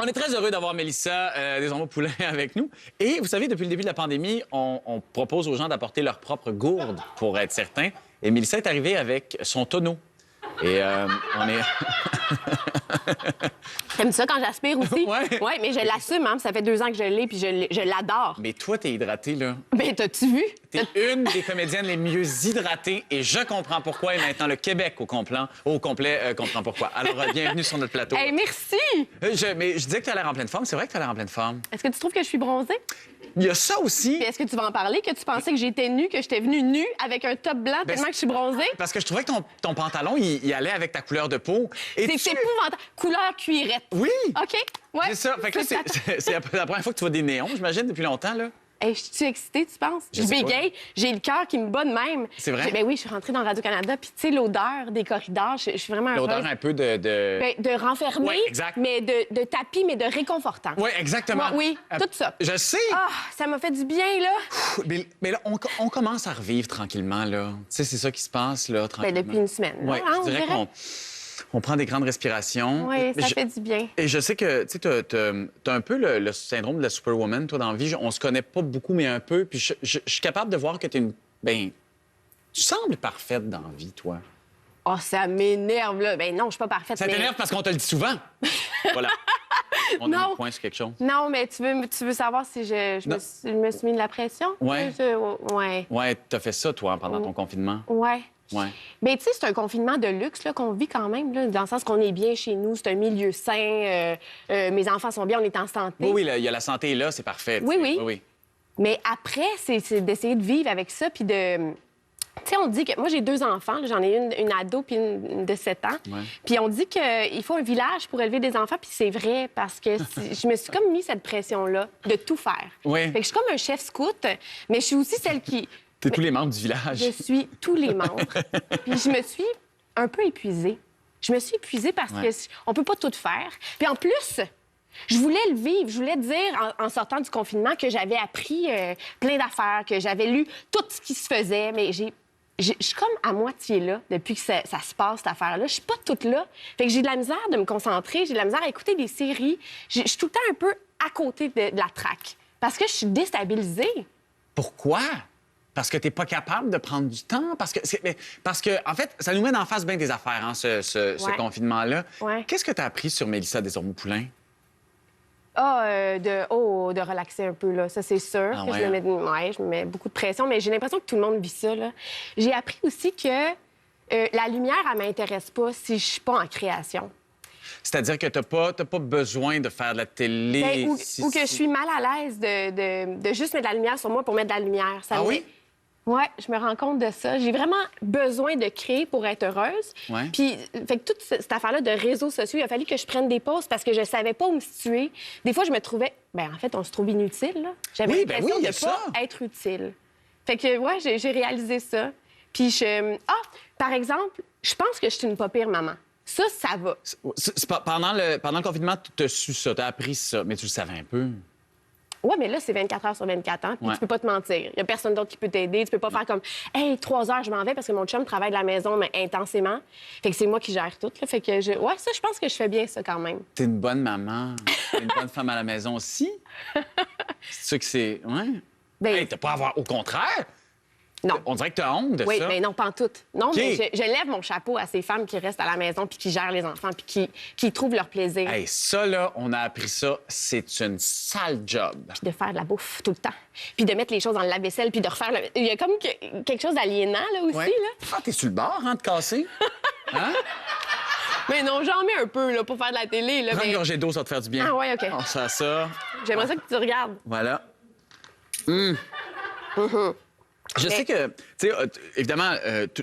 On est très heureux d'avoir Mélissa Desormeaux-Poulain avec nous. Et vous savez, depuis le début de la pandémie, on propose aux gens d'apporter leur propre gourde pour être certain. Et Mélissa est arrivée avec son tonneau. Et on est... T'aimes ça quand j'aspire aussi? Ouais. Ouais, mais je l'assume, hein. Ça fait 2 ans que je l'ai, puis je l'adore. Mais toi, t'es hydratée, là. Ben, t'as-tu vu? T'es une des comédiennes les mieux hydratées et je comprends pourquoi. Et maintenant, le Québec au complet comprend pourquoi. Alors, bienvenue sur notre plateau. Hey, merci! Mais je disais que tu as l'air en pleine forme. C'est vrai que tu as l'air en pleine forme. Est-ce que tu trouves que je suis bronzée? Il y a ça aussi. Puis est-ce que tu vas en parler, que tu pensais que j'étais nue, que j'étais venue nue avec un top blanc tellement que je suis bronzée? Parce que je trouvais que ton pantalon, il allait avec ta couleur de peau. Et C'est épouvantable. Couleur cuirette. Oui! OK? Ouais. C'est ça. Fait que là, c'est la première fois que tu vois des néons, j'imagine, depuis longtemps, là. Hey, je suis excitée, tu penses? Je sais bégaye, j'ai le cœur qui me bat de même. C'est vrai? Ben oui, je suis rentrée dans Radio-Canada, puis tu sais, l'odeur des corridors, je suis vraiment heureuse. L'odeur un peu de... Ben, de renfermer, Ouais, exact. mais de tapis, mais de réconfortant. Oui, exactement. Oui, tout ça. Je sais. Ah, ça m'a fait du bien, là. Mais là, on commence à revivre tranquillement, là. Tu sais, c'est ça qui se passe, là, Ben, tranquillement. depuis une semaine. Oui, Hein, je dirais qu'on prend des grandes respirations. Oui, Mais ça fait du bien. Et je sais que, tu sais, t'as un peu le syndrome de la superwoman, toi, dans la vie. On se connaît pas beaucoup, mais un peu. Puis je suis capable de voir que t'es une... Ben, tu sembles parfaite dans la vie, toi. Oh, ça m'énerve, là. Ben non, je suis pas parfaite, Ça mais... t'énerve parce qu'on te le dit souvent. Voilà. On a mis Non. le point sur quelque chose. Non, mais tu veux savoir si je me suis mis de la pression? Ouais. Ouais. Ouais, t'as fait ça, toi, pendant ton confinement. Ouais. Ouais. Mais tu sais, c'est un confinement de luxe là, qu'on vit quand même, là, dans le sens qu'on est bien chez nous, c'est un milieu sain, mes enfants sont bien, on est en santé. Oui, oui, il y a la santé là, c'est parfait. tu Oui, sais. oui. Mais après, c'est d'essayer de vivre avec ça, puis de... Tu sais, on dit que... Moi, j'ai 2 enfants, là, j'en ai une ado puis une de 7 ans. Ouais. Puis on dit qu'il faut un village pour élever des enfants, puis c'est vrai, parce que je me suis comme mis cette pression-là de tout faire. Oui. Fait que je suis comme un chef scout, mais je suis aussi celle qui... T'es tous les membres du village. Je suis tous les membres. Puis je me suis un peu épuisée. Je me suis épuisée parce Ouais. que on peut pas tout faire. Puis en plus, je voulais le vivre. Je voulais dire, en sortant du confinement, que j'avais appris plein d'affaires, que j'avais lu tout ce qui se faisait, mais je suis comme à moitié là depuis que ça se passe, cette affaire-là. Je suis pas toute là. Fait que j'ai de la misère de me concentrer, j'ai de la misère à écouter des séries. Je suis tout le temps un peu à côté de la traque parce que je suis déstabilisée. Pourquoi? Parce que t'es pas capable de prendre du temps? Parce que, en fait, ça nous met en face bien des affaires, hein, ce Ouais. confinement-là. Ouais. Qu'est-ce que t'as appris sur Mélissa Desormeaux-Poulain? De relaxer un peu, là. Ça, c'est sûr. Ah que ouais, je me mets beaucoup de pression, mais j'ai l'impression que tout le monde vit ça, là. J'ai appris aussi que la lumière, elle m'intéresse pas si je suis pas en création. C'est-à-dire que t'as pas besoin de faire de la télé... Ben, ou que je suis mal à l'aise de juste mettre de la lumière sur moi pour mettre de la lumière. Ça Ah me- oui? Ouais, je me rends compte de ça. J'ai vraiment besoin de créer pour être heureuse. Ouais. Puis, fait que toute cette affaire-là de réseaux sociaux, il a fallu que je prenne des pauses parce que je savais pas où me situer. Des fois, je me trouvais... Ben en fait, on se trouve inutile, là. J'avais Oui, ben l'impression oui, il y a de pas ça. être utile. Fait que, ouais, j'ai réalisé ça. Puis, par exemple, je pense que je suis une pas pire maman. Ça va. Pendant le confinement, t'as su ça, t'as appris ça, mais tu le savais un peu. Ouais, mais là, c'est 24 heures sur 24 ans, puis Ouais. tu peux pas te mentir. Il y a personne d'autre qui peut t'aider. Tu peux pas faire comme, hey, 3 heures, je m'en vais parce que mon chum travaille de la maison, mais intensément. Fait que c'est moi qui gère tout, là. Fait que ouais, ça, je pense que je fais bien ça quand même. T'es une bonne maman. T'es une bonne femme à la maison aussi. C'est sûr que c'est... Ouais. Ben, Hey, t'as pas à avoir... Au contraire, non. on dirait que t'as honte de Oui, ça. mais non, pas en tout. Non, OK. mais je lève mon chapeau à ces femmes qui restent à la maison puis qui gèrent les enfants puis qui trouvent leur plaisir. Hey, ça, là, on a appris ça. C'est une sale job. De faire de la bouffe tout le temps. Puis de mettre les choses dans le lave-vaisselle puis de refaire le... Il y a comme quelque chose d'aliénant, là, aussi, Ouais. là. Ah, t'es sur le bord, hein, de casser? Hein? Mais non, j'en mets un peu, là, pour faire de la télé, là. Prends mais- une gorgée d'eau, ça va te faire du bien. Ah ouais, OK. On sent ça. J'aimerais ça que tu regardes. Voilà. Je sais que, tu sais, évidemment,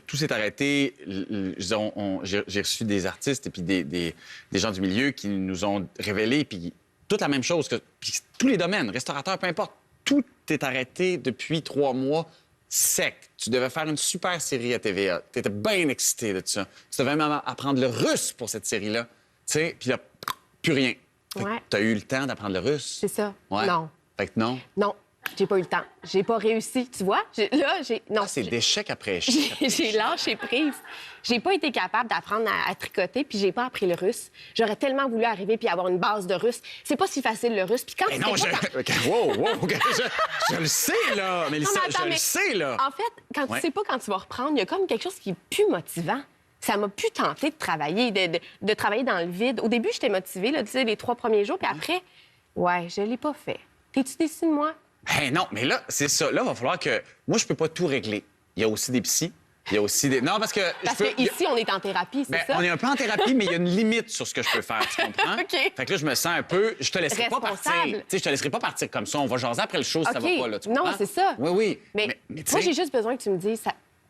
tout s'est arrêté. Je veux dire, j'ai reçu des artistes et puis des gens du milieu qui nous ont révélé, puis toute la même chose, puis tous les domaines, restaurateurs, peu importe, tout est arrêté depuis 3 mois sec. Tu devais faire une super série à TVA. Tu étais bien excité de ça. Tu devais même apprendre le russe pour cette série-là. Tu sais, puis là, plus rien. Fait que Ouais. t'as eu le temps d'apprendre le russe. C'est ça. Ouais. Non. Fait que non. Non. J'ai pas eu le temps. J'ai pas réussi, tu vois? Non, C'est d'échec après échec. j'ai lâché prise. J'ai pas été capable d'apprendre à tricoter, puis j'ai pas appris le russe. J'aurais tellement voulu arriver puis avoir une base de russe. C'est pas si facile, le russe. Puis quand Mais non, je le sais, là. Mélissa, je le sais, là. En fait, quand tu sais pas quand tu vas reprendre, il y a comme quelque chose qui est plus motivant. Ça m'a plus tenté de travailler, de travailler dans le vide. Au début, j'étais motivée, là, tu sais, les 3 premiers jours, puis après, je l'ai pas fait. T'es-tu déçue de moi? Non, mais là, c'est ça. Là, il va falloir que... Moi, je peux pas tout régler. Il y a aussi des psys. Il y a aussi des... Non, parce que... Ici, on est en thérapie, c'est ça? On est un peu en thérapie, mais il y a une limite sur ce que je peux faire, tu comprends? OK. Fait que là, je me sens un peu... Je te laisserai pas partir. Tu sais, je te laisserai pas partir comme ça. On va jaser après le show si ça va pas, là, tu comprends? Non, c'est ça. Oui. Mais tu moi, sais- j'ai juste besoin que tu me dises,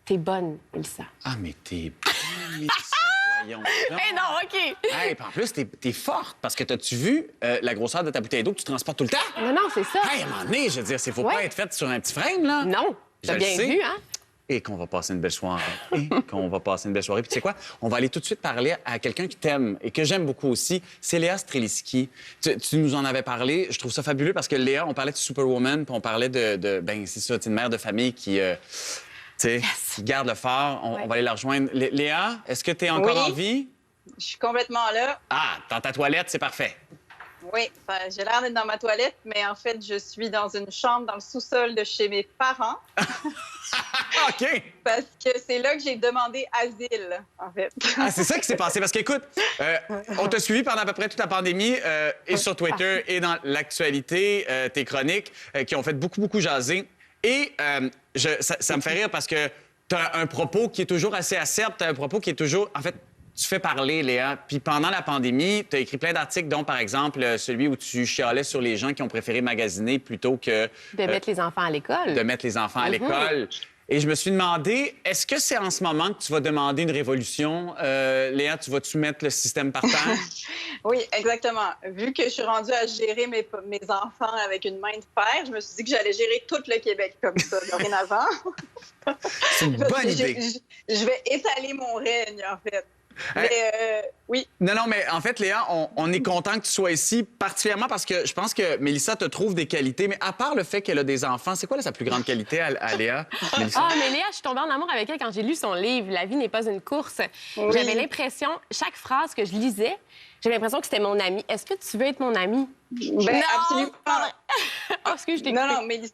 t'es bonne, Elsa. Ah, mais t'es bonne, Mélissa, voyons. Non, OK. Hey, puis en plus, t'es forte, parce que t'as-tu vu la grosseur de ta bouteille d'eau que tu transportes tout le temps? Non, c'est ça. Hey, à un moment donné, je veux dire, faut pas être fait sur un petit frame, là. Non, t'as Je bien le sais. vu, hein? Et qu'on va passer une belle soirée. Puis tu sais quoi? On va aller tout de suite parler à quelqu'un qui t'aime et que j'aime beaucoup aussi. C'est Léa Streliski. Tu nous en avais parlé. Je trouve ça fabuleux parce que Léa, on parlait de Superwoman, puis on parlait ben, c'est ça, une mère de famille qui... qui garde le phare. On va aller la rejoindre. Léa, est-ce que tu es encore en vie? Je suis complètement là. Ah, dans ta toilette, c'est parfait. Oui, j'ai l'air d'être dans ma toilette, mais en fait, je suis dans une chambre dans le sous-sol de chez mes parents. OK. Parce que c'est là que j'ai demandé asile, en fait. Ah, c'est ça qui s'est passé. Parce qu'écoute, on t'a suivi pendant à peu près toute la pandémie et sur Twitter et dans l'actualité, tes chroniques qui ont fait beaucoup jaser. Et ça me fait rire parce que tu as un propos qui est toujours assez acerbe, tu as un propos qui est toujours... En fait, tu fais parler, Léa. Puis pendant la pandémie, tu as écrit plein d'articles, dont, par exemple, celui où tu chialais sur les gens qui ont préféré magasiner plutôt que... De mettre les enfants à l'école. De mettre les enfants à l'école. Et je me suis demandé, est-ce que c'est en ce moment que tu vas demander une révolution? Léa, tu vas-tu mettre le système par terre? Oui, exactement. Vu que je suis rendue à gérer mes enfants avec une main de fer, je me suis dit que j'allais gérer tout le Québec comme ça, dorénavant. C'est une bonne idée. Je vais étaler mon règne, en fait. Mais oui. Non, mais en fait, Léa, on est content que tu sois ici, particulièrement parce que je pense que Mélissa te trouve des qualités. Mais à part le fait qu'elle a des enfants, c'est quoi sa plus grande qualité à Léa, Mélissa? Ah, mais Léa, je suis tombée en amour avec elle quand j'ai lu son livre « La vie n'est pas une course ». Oui. J'avais l'impression, chaque phrase que je lisais, j'avais l'impression que c'était mon ami. Est-ce que tu veux être mon ami? Ben, absolument. Oh, excuse, je t'ai Non, coupé. non, Mélissa.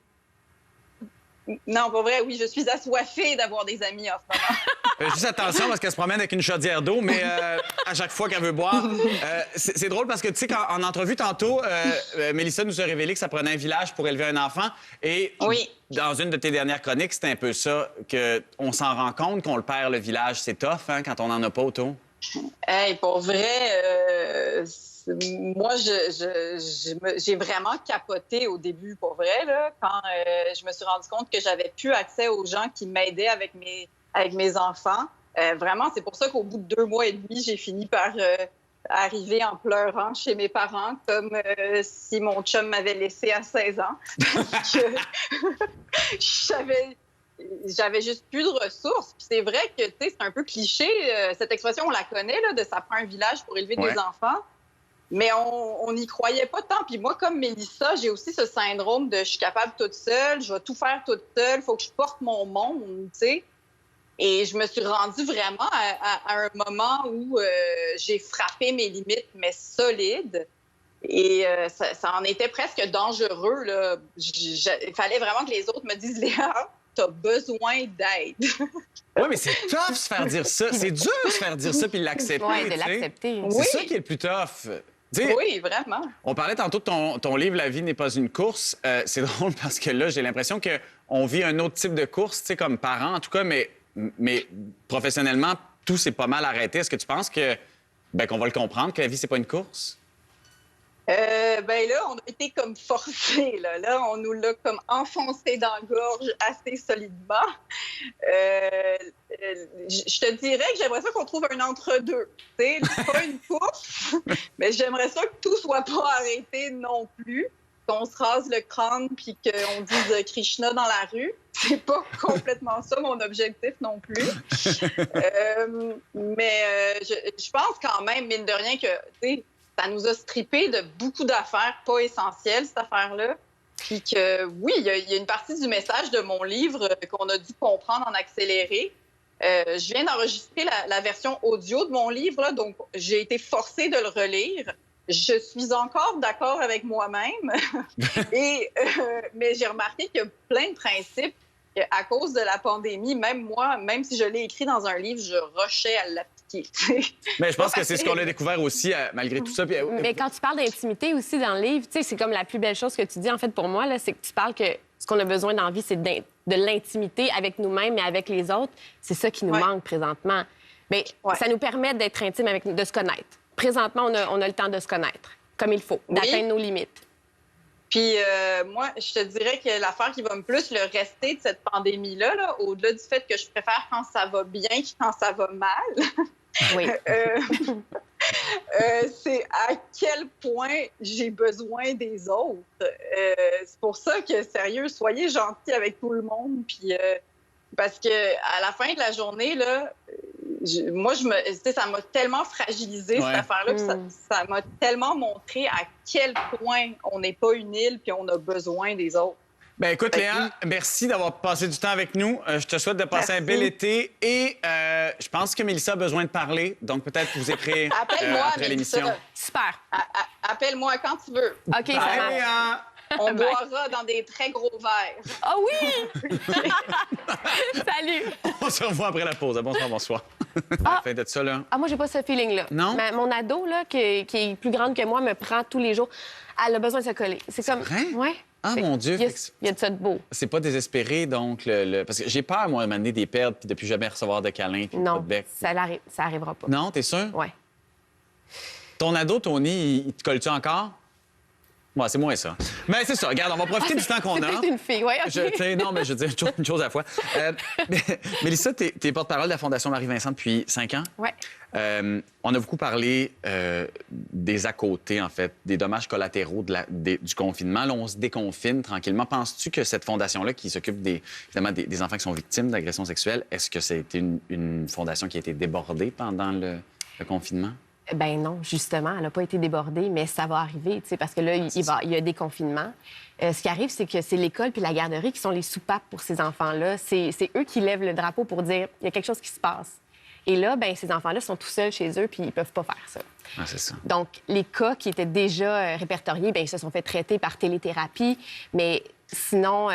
Non, pas vrai. Oui, je suis assoiffée d'avoir des amis en ce moment. Juste attention parce qu'elle se promène avec une chaudière d'eau, mais à chaque fois qu'elle veut boire. C'est drôle parce que, tu sais, en entrevue tantôt, Mélissa nous a révélé que ça prenait un village pour élever un enfant. Et Oui. dans une de tes dernières chroniques, c'était un peu ça, qu'on s'en rend compte qu'on le perd, le village. C'est tough, hein, quand on n'en a pas autour. Hey, pour vrai, moi, j'ai vraiment capoté au début, pour vrai, là, quand je me suis rendu compte que j'avais plus accès aux gens qui m'aidaient avec mes enfants. Vraiment, c'est pour ça qu'au bout de 2 mois et demi, j'ai fini par arriver en pleurant chez mes parents, comme si mon chum m'avait laissé à 16 ans. Parce que j'avais juste plus de ressources. Puis c'est vrai que, tu sais, c'est un peu cliché. Cette expression, on la connaît, là, de « ça prend un village pour élever des enfants ». Mais on n'y croyait pas tant. Puis moi, comme Mélissa, j'ai aussi ce syndrome de « je suis capable toute seule, je vais tout faire toute seule, il faut que je porte mon monde », tu sais. Et je me suis rendue vraiment à un moment où j'ai frappé mes limites, mais solides. Et ça en était presque dangereux, là. Il fallait vraiment que les autres me disent « Léa, t'as besoin d'aide. » Oui, mais c'est tough se faire dire ça. C'est dur se faire dire ça puis l'accepter. Oui, de tu sais. l'accepter. C'est Oui. ça qui est le plus tough. Tu sais, Oui, vraiment. on parlait tantôt de ton livre « La vie n'est pas une course ». C'est drôle parce que là, j'ai l'impression qu'on vit un autre type de course, tu sais, comme parents, en tout cas, mais professionnellement, tout s'est pas mal arrêté. Est-ce que tu penses qu'on va le comprendre, que la vie, c'est pas une course? Ben là, on a été comme forcés. Là, on nous l'a comme enfoncé dans la gorge assez solidement. Je te dirais que j'aimerais ça qu'on trouve un entre-deux. Tu sais, pas une course, mais j'aimerais ça que tout soit pas arrêté non plus. Qu'on se rase le crâne puis qu'on dise Krishna dans la rue. C'est pas complètement ça mon objectif non plus. Mais je pense quand même, mine de rien, que ça nous a strippé de beaucoup d'affaires pas essentielles, cette affaire-là. Puis que, oui, il y a une partie du message de mon livre qu'on a dû comprendre en accéléré. Je viens d'enregistrer la version audio de mon livre, là, donc j'ai été forcée de le relire. Je suis encore d'accord avec moi-même, mais j'ai remarqué qu'il y a plein de principes à cause de la pandémie, même moi, même si je l'ai écrit dans un livre, je rushais à l'appliquer. Mais je pense que c'est ce qu'on a découvert aussi, malgré tout ça. Puis, Mais quand tu parles d'intimité aussi dans le livre, tu sais, c'est comme la plus belle chose que tu dis, en fait, pour moi, là, c'est que tu parles que ce qu'on a besoin dans la vie, c'est de l'intimité avec nous-mêmes et avec les autres. C'est ça qui nous manque présentement. Mais ça nous permet d'être intime, de se connaître. Présentement, on a le temps de se connaître comme il faut, d'atteindre nos limites. Puis moi, je te dirais que l'affaire qui va me plus le rester de cette pandémie-là, là, au-delà du fait que je préfère quand ça va bien que quand ça va mal, oui. C'est à quel point j'ai besoin des autres. C'est pour ça que, sérieux, soyez gentils avec tout le monde. Puis, parce que à la fin de la journée, là, ça m'a tellement fragilisé, cette affaire-là. Puis ça m'a tellement montré à quel point on n'est pas une île puis on a besoin des autres. Ben écoute, Léa, merci d'avoir passé du temps avec nous. Je te souhaite de passer un bel été et je pense que Mélissa a besoin de parler, donc peut-être vous écrire après l'émission. Super. Appelle-moi quand tu veux. OK, ça marche. Léa! On boira dans des très gros verres. Ah oui! Salut! On se revoit après la pause. Bonsoir. À la fin de ça, là. Ah, moi, j'ai pas ce feeling-là. Non? Mon ado, là, qui est plus grande que moi, me prend tous les jours. Elle a besoin de se coller. C'est comme... vrai? Ouais. Ah, mon Dieu! Il y a de ça de beau. C'est pas désespéré, donc, parce que j'ai peur, moi, de m'amener des pertes puis de plus jamais recevoir de câlins puis pas Non, de bec. ça arrivera pas. Non, t'es sûr? Ouais. Ton ado, Tony, il te colle-tu encore? Ouais, c'est moins ça. Mais c'est ça. Regarde, on va profiter du temps qu'on a. C'est une fille, oui, OK. Non, mais je veux dire une chose à la fois. Mélissa, t'es porte-parole de la Fondation Marie-Vincent depuis 5 ans. Oui. On a beaucoup parlé des à-côtés, en fait, des dommages collatéraux du confinement. Là, on se déconfine tranquillement. Penses-tu que cette fondation-là, qui s'occupe évidemment des enfants qui sont victimes d'agressions sexuelles, est-ce que c'était une fondation qui a été débordée pendant le confinement? Ben non, justement, elle n'a pas été débordée, mais ça va arriver, tu sais, parce que là, il y a des confinements. Ce qui arrive, c'est que c'est l'école puis la garderie qui sont les soupapes pour ces enfants-là. C'est eux qui lèvent le drapeau pour dire il y a quelque chose qui se passe. Et là, ben ces enfants-là sont tout seuls chez eux puis ils peuvent pas faire ça. Ah, c'est ça. Donc, les cas qui étaient déjà répertoriés, ben ils se sont fait traiter par téléthérapie, mais sinon,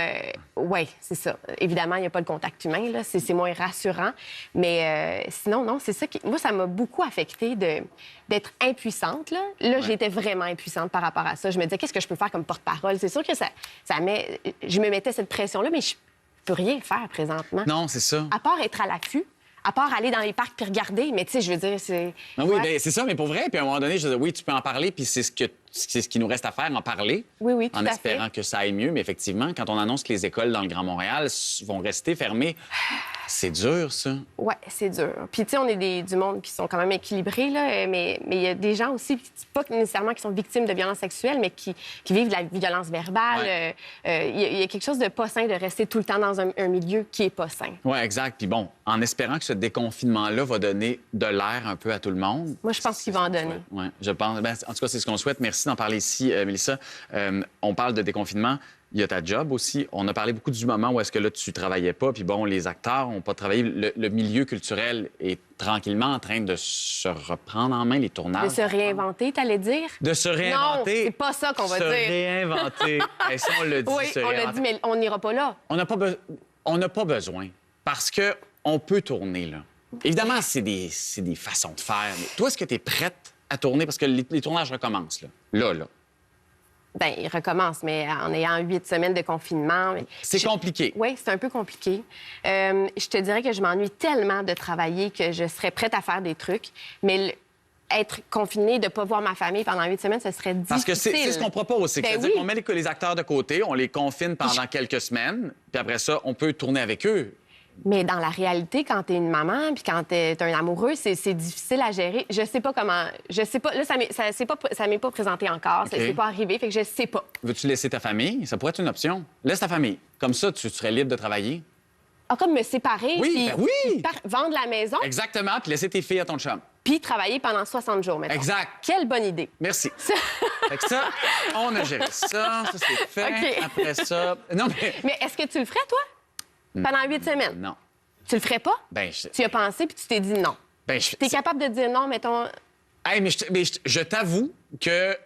oui, c'est ça. Évidemment, il n'y a pas le contact humain, là. C'est moins rassurant. Mais sinon, non, c'est ça qui... Moi, ça m'a beaucoup affectée d'être impuissante, là. Là, j'étais vraiment impuissante par rapport à ça. Je me disais, qu'est-ce que je peux faire comme porte-parole? C'est sûr que ça met... Je me mettais cette pression-là, mais je peux rien faire présentement. Non, c'est ça. À part être à l'affût. À part aller dans les parcs puis regarder, mais tu sais, je veux dire, c'est... Ah oui, bien, c'est ça, mais pour vrai. Puis à un moment donné, je disais, oui, tu peux en parler, puis c'est ce qui nous reste à faire, en parler. Oui, tout à fait. En espérant que ça aille mieux. Mais effectivement, quand on annonce que les écoles dans le Grand Montréal vont rester fermées, c'est dur, ça. Oui, c'est dur. Puis, tu sais, on est du monde qui sont quand même équilibrés, là, mais il y a des gens aussi, pas nécessairement qui sont victimes de violences sexuelles, mais qui vivent de la violence verbale. Il y a quelque chose de pas sain de rester tout le temps dans un milieu qui est pas sain. Oui, exact. Puis bon, en espérant que ce déconfinement-là va donner de l'air un peu à tout le monde. Moi, je pense qu'il va en donner. Oui, je pense. Ben, en tout cas, c'est ce qu'on souhaite. Merci d'en parler ici, Mélissa. On parle de déconfinement. Il y a ta job aussi. On a parlé beaucoup du moment où est-ce que là, tu travaillais pas. Puis bon, les acteurs n'ont pas travaillé. Le milieu culturel est tranquillement en train de se reprendre en main, les tournages. De se réinventer, t'allais dire? De se réinventer. Non, c'est pas ça qu'on va dire. Se réinventer. Et ça, on l'a dit. Oui, on l'a dit, mais on n'ira pas là. On n'a pas besoin. Parce que on peut tourner, là. Évidemment, c'est des façons de faire. Mais toi, est-ce que tu es prête à tourner? Parce que les tournages recommencent, là. Là. Bien, il recommence, mais en ayant 8 semaines de confinement. C'est compliqué. Oui, c'est un peu compliqué. Je te dirais que je m'ennuie tellement de travailler que je serais prête à faire des trucs, mais être confinée, de ne pas voir ma famille pendant 8 semaines, ce serait difficile. Parce que c'est ce qu'on propose, c'est-à-dire qu'on met les acteurs de côté, on les confine pendant quelques semaines, puis après ça, on peut tourner avec eux. Mais dans la réalité, quand t'es une maman puis quand t'es un amoureux, c'est difficile à gérer. Je sais pas comment... Je sais pas... Là, ça m'est pas présenté encore. Okay. C'est pas arrivé, fait que je sais pas. Veux-tu laisser ta famille? Ça pourrait être une option. Laisse ta famille. Comme ça, tu serais libre de travailler. Ah, comme me séparer, oui, puis vendre la maison? Exactement, puis laisser tes filles à ton chum. puis travailler pendant 60 jours, maintenant. Exact. Quelle bonne idée. Merci. Fait que ça, on a géré ça. Ça, c'est fait. OK. Après ça... Non, mais... Mais est-ce que tu le ferais, toi? Pendant 8 semaines? Non. Tu le ferais pas? Ben, Tu y as pensé, puis tu t'es dit non. ben, T'es capable de dire non, mettons... Hey, mais je t'avoue que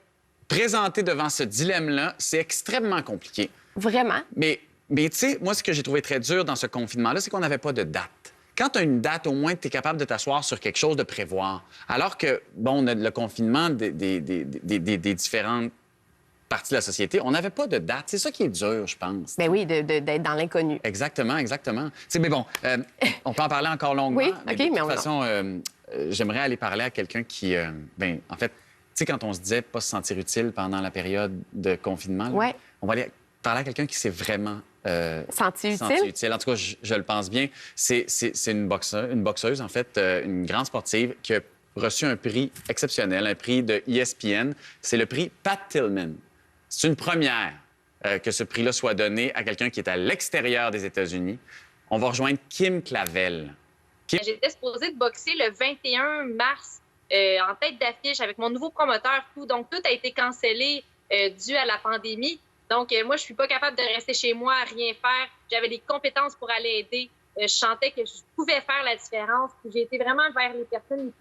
présenter devant ce dilemme-là, c'est extrêmement compliqué. Vraiment? Mais tu sais, moi, ce que j'ai trouvé très dur dans ce confinement-là, c'est qu'on n'avait pas de date. Quand tu as une date, au moins, tu es capable de t'asseoir sur quelque chose, de prévoir. Alors que, bon, on a le confinement des différentes parties de la société, on n'avait pas de date. C'est ça qui est dur, je pense. Ben oui, d'être dans l'inconnu. Exactement, exactement. Tu sais, mais bon, on peut en parler encore longuement. Oui, mais OK, de toute mais on- façon, j'aimerais aller parler à quelqu'un qui... ben, en fait, tu sais, quand on se disait pas se sentir utile pendant la période de confinement, là, Ouais. on va aller parler à quelqu'un qui s'est vraiment... Senti utile? senti utile. En tout cas, je le pense bien. C'est une boxeuse, en fait, une grande sportive qui a reçu un prix exceptionnel, un prix de ESPN. C'est le prix Pat Tillman. C'est une première que ce prix-là soit donné à quelqu'un qui est à l'extérieur des États-Unis. On va rejoindre Kim Clavel. J'étais supposée de boxer le 21 mars en tête d'affiche avec mon nouveau promoteur, tout. Donc, tout a été cancellé dû à la pandémie. Donc, moi, je suis pas capable de rester chez moi à rien faire. J'avais les compétences pour aller aider. Je sentais que je pouvais faire la différence. Puis j'ai été vraiment vers les personnes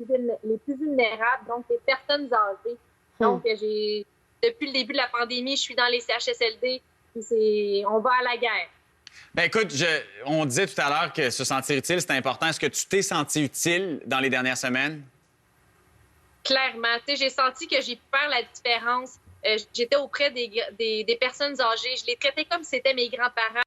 les plus vulnérables, donc les personnes âgées. Donc, depuis le début de la pandémie, je suis dans les CHSLD. Puis on va à la guerre. Ben écoute, on disait tout à l'heure que se sentir utile, c'est important. Est-ce que tu t'es senti utile dans les dernières semaines? Clairement. Tu sais, j'ai senti que j'ai pu faire la différence. J'étais auprès des personnes âgées. Je les traitais comme si c'était mes grands-parents.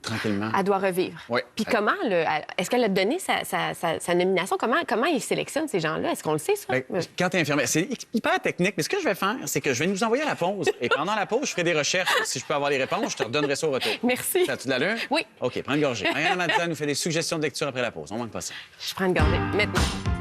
Tranquillement. Elle doit revivre. Oui. Puis comment, est-ce qu'elle a donné sa nomination? Comment ils sélectionnent ces gens-là? Est-ce qu'on le sait, ça? Ben, quand tu es infirmière, c'est hyper technique, mais ce que je vais faire, c'est que je vais nous envoyer à la pause. Et pendant la pause, je ferai des recherches. Si je peux avoir les réponses, je te redonnerai ça au retour. Merci. Ça a-tu de l'allure? Oui. OK, prends une gorgée. Marianne Mazza nous fait des suggestions de lecture après la pause. On manque pas ça. Je prends une gorgée. Maintenant.